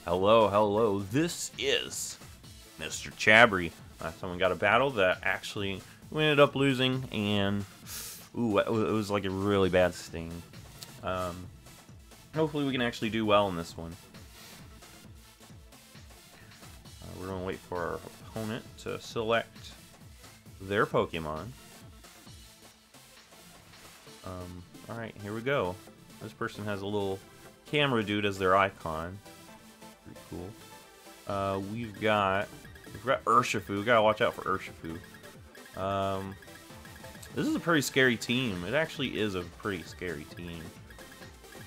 Hello, hello. This is MrChabry. Last time we got a battle that actually we ended up losing, and ooh, it was like a really bad sting. Hopefully we can actually do well in this one. We're gonna wait for our opponent to select their Pokemon. Alright, here we go. This person has a little camera dude as their icon. Pretty cool. We've got Urshifu. We gotta watch out for Urshifu. This is a pretty scary team. It actually is a pretty scary team.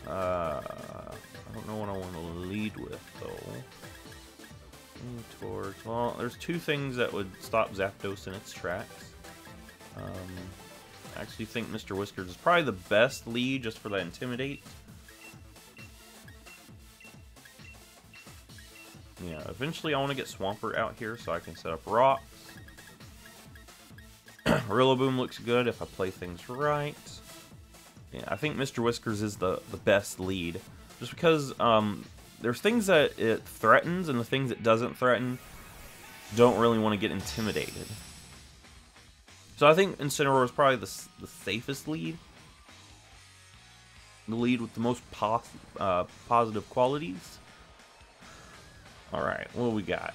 I don't know what I want to lead with though. Towards, well, there's two things that would stop Zapdos in its tracks. I actually think Mr. Whiskers is probably the best lead just for that Intimidate. Yeah, eventually I want to get Swampert out here so I can set up rocks. Rillaboom looks good if I play things right. Yeah, I think Mr. Whiskers is the best lead. Just because there's things that it threatens and the things it doesn't threaten don't really want to get intimidated. So I think Incineroar is probably the safest lead. The lead with the most positive qualities. Alright, what do we got?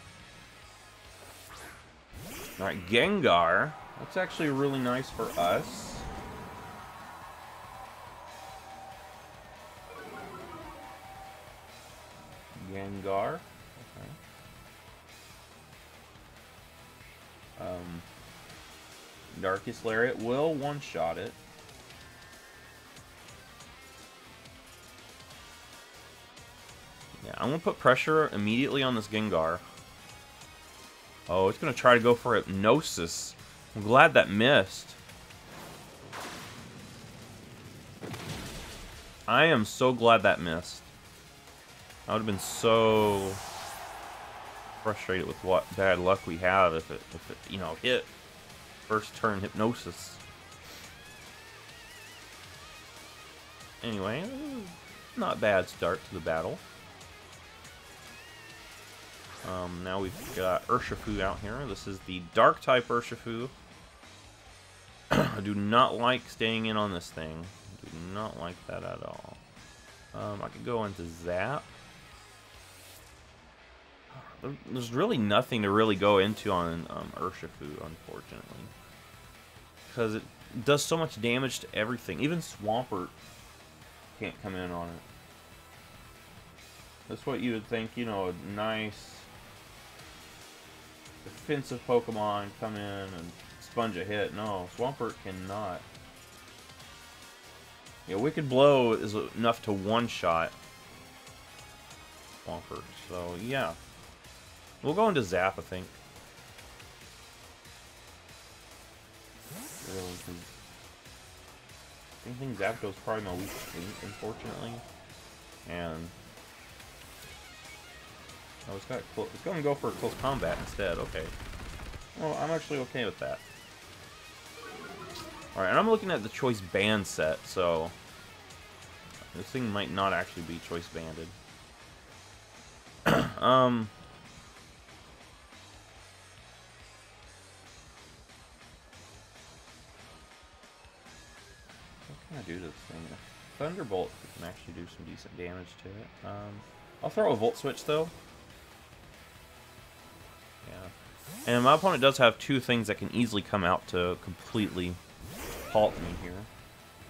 Alright, Gengar. That's actually really nice for us. Gengar. Okay. Darkest Lariat will one-shot it. Yeah, I'm gonna put pressure immediately on this Gengar. Oh, it's gonna try to go for Hypnosis. I'm glad that missed. I am so glad that missed. I would have been so frustrated with what bad luck we have if it you know, hit first turn Hypnosis. Anyway, not bad start to the battle. Now we've got Urshifu out here. This is the Dark type Urshifu. I do not like staying in on this thing. I do not like that at all. I could go into Zap. There's really nothing to really go into on Urshifu, unfortunately. Because it does so much damage to everything. Even Swampert can't come in on it. That's what you would think, you know, a nice defensive Pokemon come in and sponge a hit. No, Swampert cannot. Yeah, Wicked Blow is enough to one-shot Swampert. So, yeah. We'll go into Zap, I think. I think Zapdos is probably my weak link, unfortunately. And oh, it's going to go for a close combat instead. Okay. Well, I'm actually okay with that. All right, and I'm looking at the choice band set, so this thing might not actually be choice banded. I do this thing. Thunderbolt can actually do some decent damage to it. I'll throw a Volt Switch though. Yeah. And my opponent does have two things that can easily come out to completely halt me here.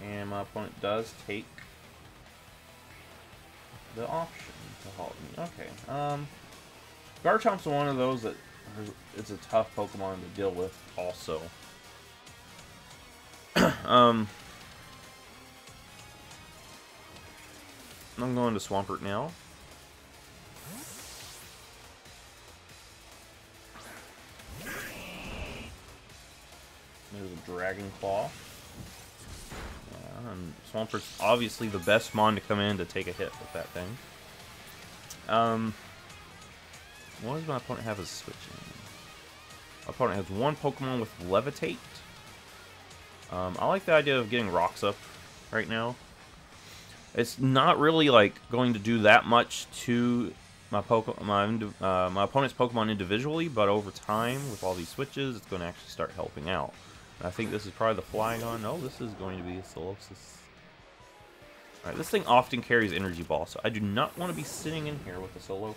And my opponent does take the option to halt me. Okay. Garchomp's one of those that it's a tough Pokemon to deal with also. I'm going to Swampert now. There's a Dragon Claw. Yeah, and Swampert's obviously the best mon to come in to take a hit with that thing. What does my opponent have as switching? My opponent has one Pokemon with Levitate. I like the idea of getting rocks up right now. It's not really like going to do that much to my opponent's Pokemon individually, but over time, with all these switches, it's going to actually start helping out. And I think this is probably the Flygon. No, this is going to be a Solosis. Alright, this thing often carries Energy Ball, so I do not want to be sitting in here with a Solosis.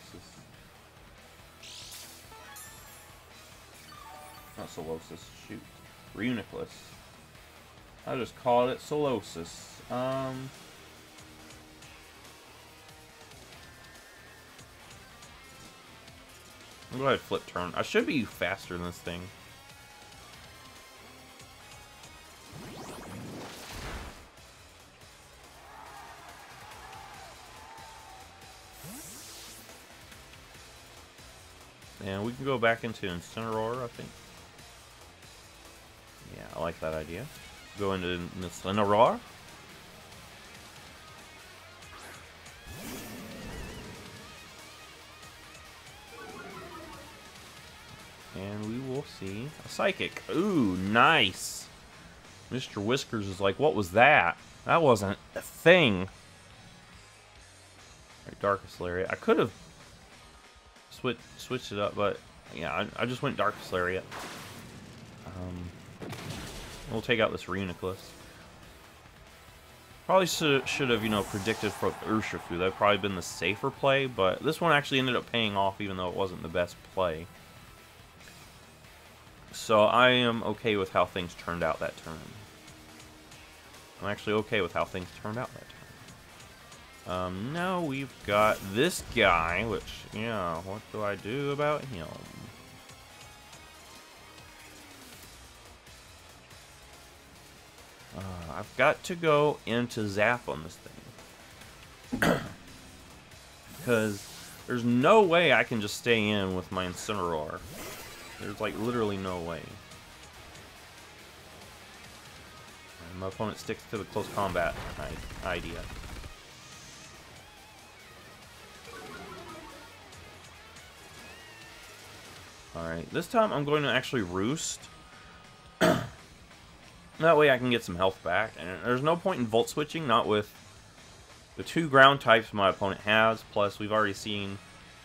Not Solosis, shoot. Reuniclus. I just called it Solosis. I'll go ahead and flip turn. I should be faster than this thing. And we can go back into Incineroar, I think. Yeah, I like that idea. Go into Incineroar. And we will see a Psychic. Ooh, nice. Mr. Whiskers is like, what was that? That wasn't a thing. Right, Darkest Lariat. I could have switched it up, but yeah, I just went Darkest Lariat. We'll take out this Reuniclus. Probably should have, you know, predicted for Urshifu. That'd probably been the safer play, but this one actually ended up paying off, even though it wasn't the best play. So I am okay with how things turned out that turn. I'm actually okay with how things turned out that turn. Now we've got this guy, which, yeah, what do I do about him? I've got to go into Zap on this thing. Because there's no way I can just stay in with my Incineroar. There's, like, literally no way. And my opponent sticks to the close combat idea. Alright, this time I'm going to actually Roost. That way I can get some health back. And there's no point in Volt Switching, not with the 2 ground types my opponent has. Plus, we've already seen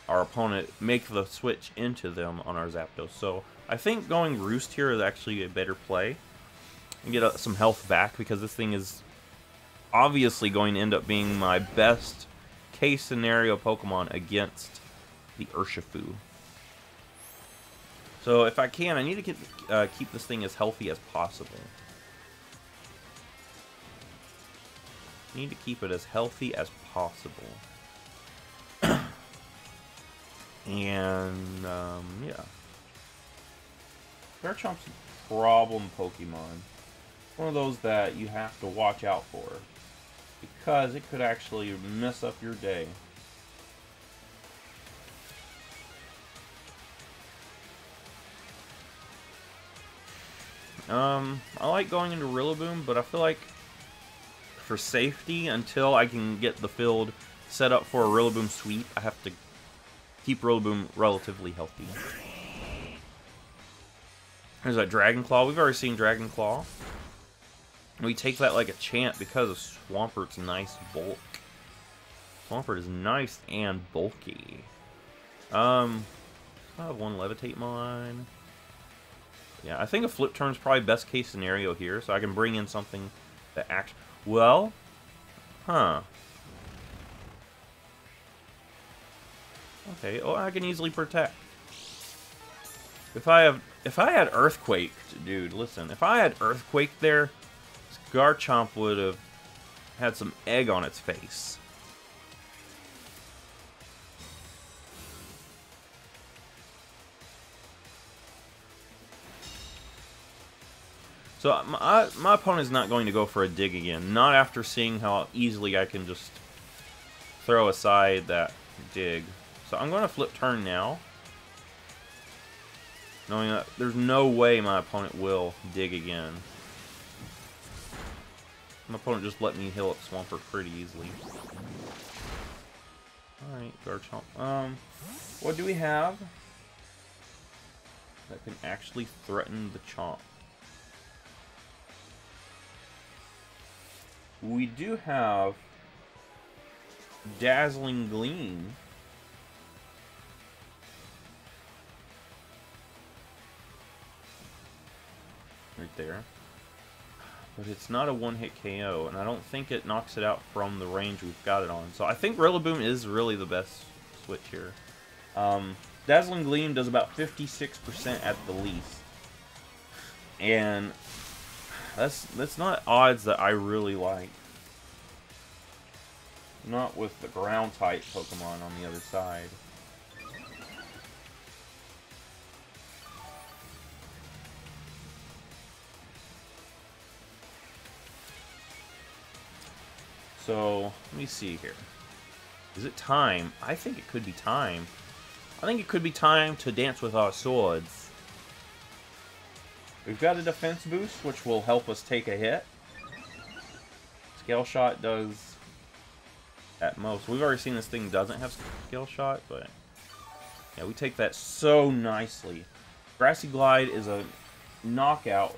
our opponent make the switch into them on our Zapdos. So, I think going Roost here is actually a better play. And get some health back, because this thing is obviously going to end up being my best case scenario Pokemon against the Urshifu. So, if I can, I need to keep this thing as healthy as possible. Need to keep it as healthy as possible. And, yeah. Garchomp's a problem Pokemon. One of those that you have to watch out for, because it could actually mess up your day. I like going into Rillaboom, but I feel like for safety, until I can get the field set up for a Rillaboom sweep, I have to keep Rillaboom relatively healthy. There's that Dragon Claw. We've already seen Dragon Claw. We take that like a champ because of Swampert's nice bulk. Swampert is nice and bulky. I have one Levitate mine. Yeah, I think a flip turn is probably best case scenario here, so I can bring in something that acts well. Huh. Okay, oh, I can easily protect. If I had Earthquake, dude, listen, if I had Earthquake there, Garchomp would have had some egg on its face. So my opponent's not going to go for a dig again. Not after seeing how easily I can just throw aside that dig. So I'm going to flip turn now, knowing that there's no way my opponent will dig again. My opponent just let me heal up Swampert pretty easily. Alright, Garchomp. What do we have that can actually threaten the Chomp? We do have Dazzling Gleam. right there. But it's not a one-hit KO, and I don't think it knocks it out from the range we've got it on. So I think Rillaboom is really the best switch here. Dazzling Gleam does about 56% at the least. And that's not odds that I really like. Not with the ground-type Pokemon on the other side. So, let me see here. Is it time? I think it could be time. I think it could be time to dance with our swords. We've got a defense boost, which will help us take a hit. Scale Shot does at most. We've already seen this thing doesn't have Scale Shot, but yeah, we take that so nicely. Grassy Glide is a knockout.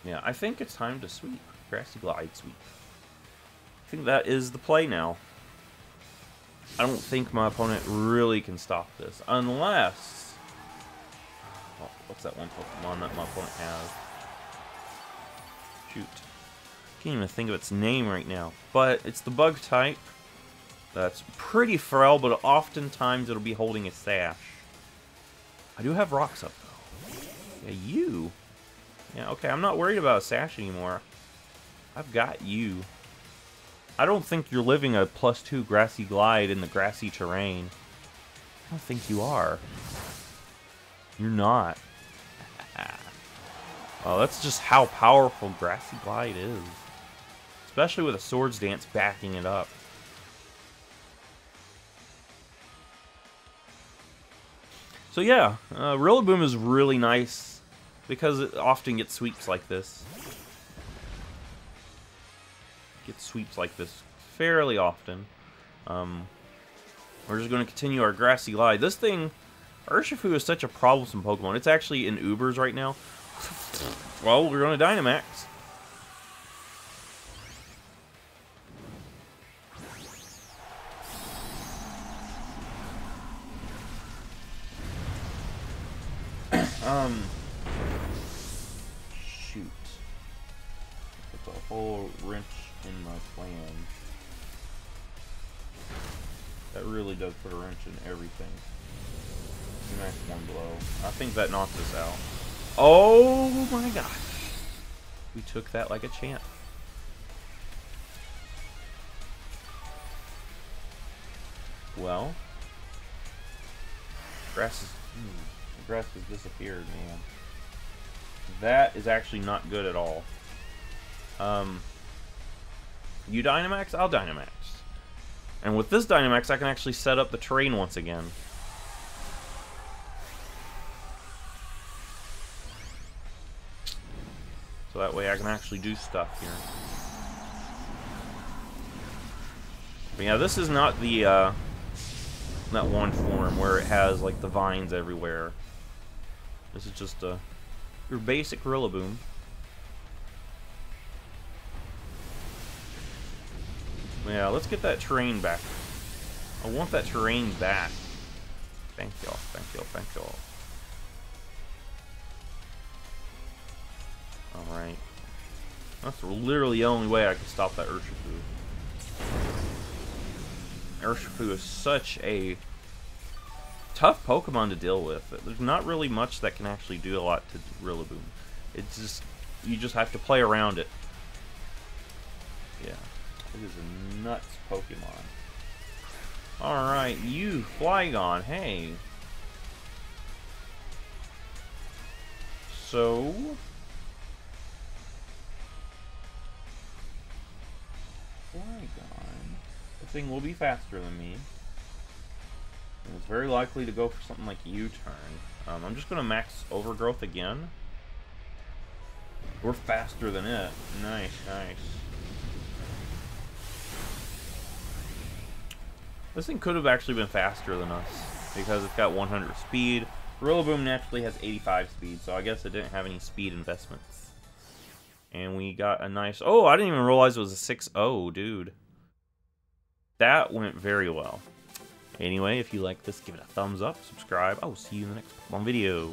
Yeah, I think it's time to sweep. Grassy Glide sweep. I think that is the play now. I don't think my opponent really can stop this. Unless... Oh, what's that one Pokemon that my opponent has? Shoot. Can't even think of its name right now. But it's the bug type. That's pretty frail, but oftentimes it'll be holding a sash. I do have rocks up, though. Yeah, you... Yeah, okay, I'm not worried about a sash anymore. I've got you. I don't think you're living a +2 Grassy Glide in the grassy terrain. I don't think you are. You're not. Well, that's just how powerful Grassy Glide is. Especially with a Swords Dance backing it up. So yeah, Rillaboom is really nice. Because it often gets sweeps like this. Gets sweeps like this fairly often. We're just going to continue our Grassy Glide. This thing, Urshifu is such a troublesome Pokemon. It's actually in Ubers right now. Well, we're going to Dynamax. Whole wrench in my plan. That really does put a wrench in everything. Nice one blow. I think that knocks us out. Oh my gosh. We took that like a champ. Well. Grass has disappeared, man. That is actually not good at all. You Dynamax? I'll Dynamax. And with this Dynamax, I can actually set up the terrain once again. So that way I can actually do stuff here. But yeah, this is not the, that one form where it has, like, the vines everywhere. This is just, your basic Rillaboom. Yeah, let's get that terrain back. I want that terrain back. Thank y'all, thank y'all, thank y'all. Alright. That's literally the only way I can stop that Urshifu. Urshifu is such a tough Pokemon to deal with. There's not really much that can actually do a lot to Rillaboom. It's just, you just have to play around it. Yeah. It is a nuts Pokemon. Alright, you, Flygon, hey. So... Flygon. This thing will be faster than me. And it's very likely to go for something like U-turn. I'm just going to max Overgrowth again. We're faster than it. Nice, nice. This thing could have actually been faster than us, because it's got 100 speed. Rillaboom naturally has 85 speed, so I guess it didn't have any speed investments. And we got a nice... Oh, I didn't even realize it was a 6-0, dude. That went very well. Anyway, if you like this, give it a thumbs up, subscribe. I will see you in the next Pokemon video.